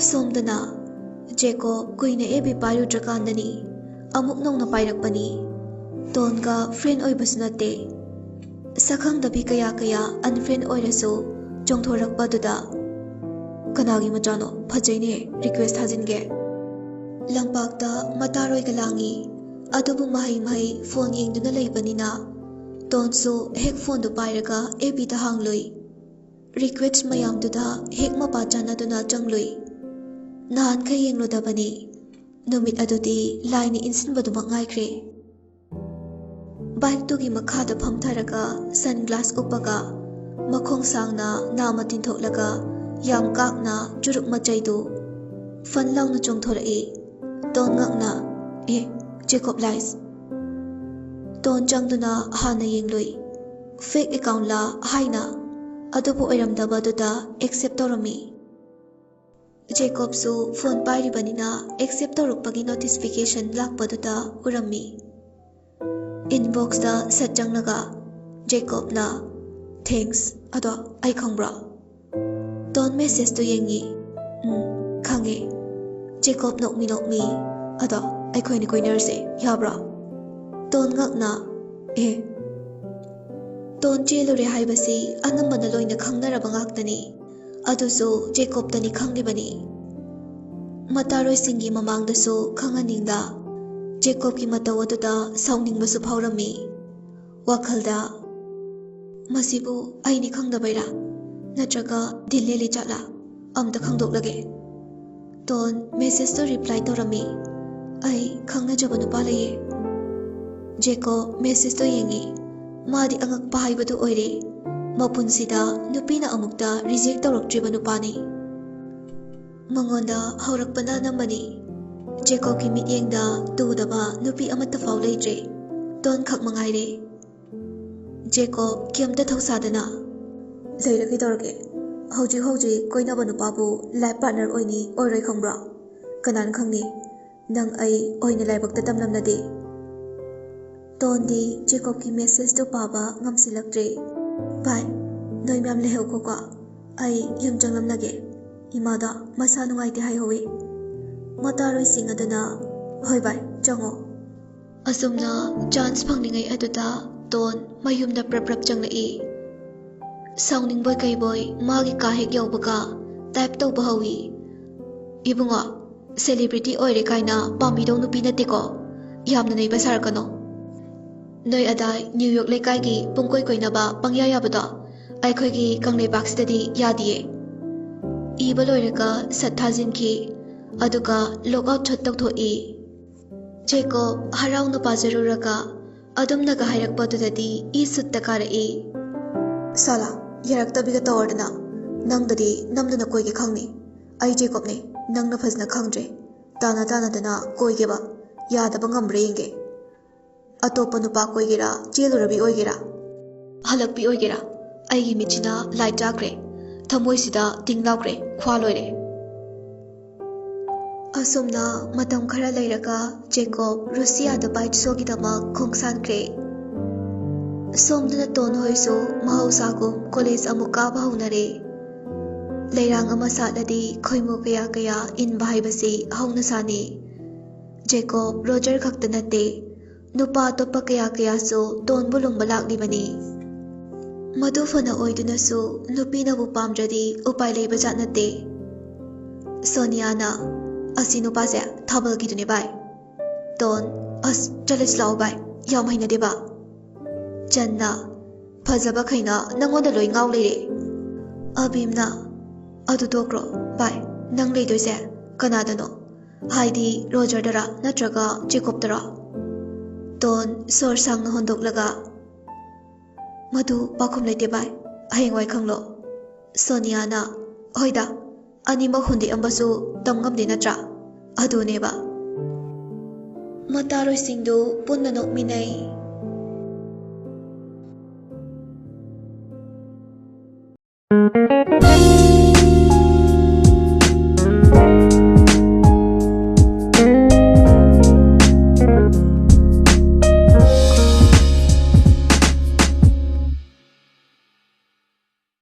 सोमदना Jakob कुइने AB पायुद्रकांदनी अमुक नौना पायरकपनी तोनगा friend ओइबसु नते सखंगदबी कया कया अनफ्रेंड ओइरसु चोंथोरकपदुदा कनागी मचानो फजैने रिक्वेस्ट थाजिनगे लंपाक्ता मतारोइगा लांगी अदुबु महै महै फोन येंगदुना लैबनिना तोनसु हेक फोन दु पायरगा एबी दा हांगलुई रिक्वेस्ट मयामदुदा हेक मपा चानादुना चंगलुई नान खै येंगलुदबनी नुमित अदुदी लाइनि इनसिनबदुमक ngaइख्रे बाइक तुगी मखादा फमथरगा सनग्लास उपगा मखोंग सांगना नाम तिनथोकलगा याम काकना चुरुक मचैदु फनलाउना चोंथोरई तोन ngakna ए जेकोब लाइस तोन चंगदुना हाना येंगलुई फेक अकाउंट ला हाइना अदुबु ओइरमदबदुदा एक्सेप्ट तौरमी जेकोबसु फोन पाइरिबनिना एक्सेप्ट तौरकपगी नोटिफिकेशन लाकपदुदा उरम्मी इनबॉक्स दा सच्चंगनगा जेकोबना थैंक्स अदो आई खंगब्रा तोन मेसेज तो येंगी खंगे जेकोब नोकमी अदो अखोइनि कोइनरसे याब्रा तोन ngakna ए तोन चेलुरे हाइबसी अनंबना लोइना खंगनरबा ngakतनी अदुसु जेकोबतनी खंगलिबनी मतारोइ सिंगी ममांगदसु खंगनिंगदा जेकोब की मतौ अदुदा साउनिंगबसु फाउरमी वखलदा मसिबु आइनि खंगदबैरा नत्रगा दिल्लेली चला अमदा खंगदोकलगे तोन मेसेज तो रिप्लाई तौरमी आई खंगनजबा नुपा लैये जेकोब मेसेज तो येंगी मादी अंगक पाहाइबदु ओइरे मपुनसिदा नुपीना अमुक्ता रिजेक्ट तौरक्ट्रिबा नुपानी मंगोंदा हौरकपना नंबनी जेकोब की मित्येंगदा तुदबा नुपी अमत्ता फाउ लेट्रे तोन खक मंगाइरे जेकोब कियमता थौसादना लेरगे तौरगे हौजी कोइनबा नुपाबु लाइफ पार्टनर ओइनी ओइरोइ खंब्रा कनान खंगनी नंग आई ओइने लाइबक्ता तमलमनदे तोंदी जेकोब की मेसेज तो पाबा ngамसिलक्ट्रे भाई नोइ म्याम लेहौकोका आई यम चंगलमनगे इमादा मसा नुंगाइते हाइहोवे मतारोइ सिंग अदुना होय भाई चंगो असुमना चांस फंगनिंगै अदुदा तोन मयुमदा प्रप्रप चंगलई साउनिंग बोय कई बोय मागी काहेक यौबगा टाइप तौबा हौई इबुंगा सेलिब्रिटी ओइरे काइना पामीदौ नुपी नतेको यामना नैबा सारकनो नोइ अदाय न्यूयॉर्क लेकाइगी पुंकोइ कोइनबा पंगया याबदा आइखोइगी कंगलेबाक्सददी यादिये इबा लोइरगा सत्थाजिनखि अदुगा लॉकआउट छत तौथोई जेकोब हराउना पाजरुरगा अदुमनगा हाइरकपदुददी ई सुत्ता कारई साला यारक्तबिगा तौरदना नंगददी नमदना कोइगे खंगनी आई जेकोबने नंगना फजना खंगद्रे ताना कोइगेबा यादबा ngambra yenge अतोप नुपा कोइगेरा चेलुरबी ओइगेरा हलकपी ओइगेरा आइगी मिचिना लाइट जाग्रे थमोइसिदा तिंगलाउग्रे ख्वा लोइरे असोमना मतम खरा लैरगा जेकोब रुसियादा बाइट सोगिदमक खोंगसानख्रे सोमदना तोन होइसो महौसागुम कॉलेज अमुक काबा हौनरे लैरांग अमा सातलदी खोइमु कया कया इनबा हाइबसी हौना सानी जेकोब रोजर खक्ता नते नुपा अतोप्पा कया कयासु तोनबु लुंबा लाक्लिबनी मधु फना ओइदुनसु नुपीनबु पामद्रदी उपाय लैबा जात नते सोनियाना असि नुपासे थाबलगिदुने बाय तोन अस चलेस लाओ बाय याम हैनदेबा चन्ना फजबा खैना नंगोंदा लोइ ngaw लेरे अबीमना अदु तोक्रो बाय नंग लेदोइसे कनादनो हाइदी रोजरदरा नत्रगा जेकोबदरा तोन सोर सांगना होंदोकलगा मधु पाखुम लेते बाय हयेंवाय खंगलो सोनियाना होइदा अनिमक हुंदे अंबसु तमगमदे नत्रा अदुनेबा मतारोइ सिंगदु पुन्ना नोकमिनै